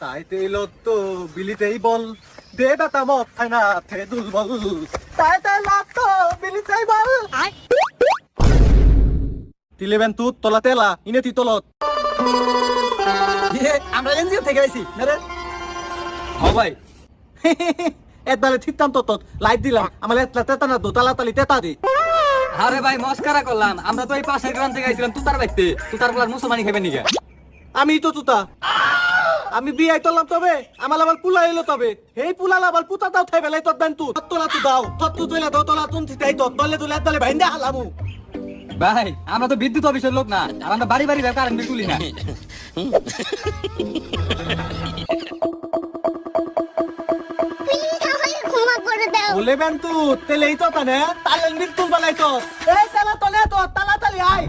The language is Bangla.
তাইতে লত্তো বিলিতেই বল দে বেটা মত খাই না থে দুর্বল তাইতে লত্তো বিলিতেই বল তিলেবেন তু তলা তেলা ইনে তি তলত আমরা এনজিও থেকে আইছি না রে হ ভাই একবারে ঠিকতাম তো লাইট দিলাম আমার এতলা তেতা না দোতলা তালি তেতা দি আরে ভাই মস্কারা করলাম, আমরা তো এই পাশের গ্রাম থেকে আইছিলাম তুতার বাইতে, তুতার বলার মুসলমানি খাবেন নিকে। আমি তো তুতা আমি বিয়াই তলাম তবে আমার আবার পুলা এলো তবে এই পুলা আবার পুতা দাও থাই বেলাই তোর দেন তু তলা তু দাও তত্তু তুইলা দাও তলা তুন থিতাই তো দলে দুলে দলে ভাইন্দা হালামু ভাই আমরা তো বিদ্যুৎ অফিসের লোক না, আর আমরা বাড়ি বাড়ি যাই কারেন্ট বিল তুলি না। বলে বেন তু তেলে এই তো তানে তালে মৃত্যু বালাই তো এই তালা তলে তো তালা তালি আই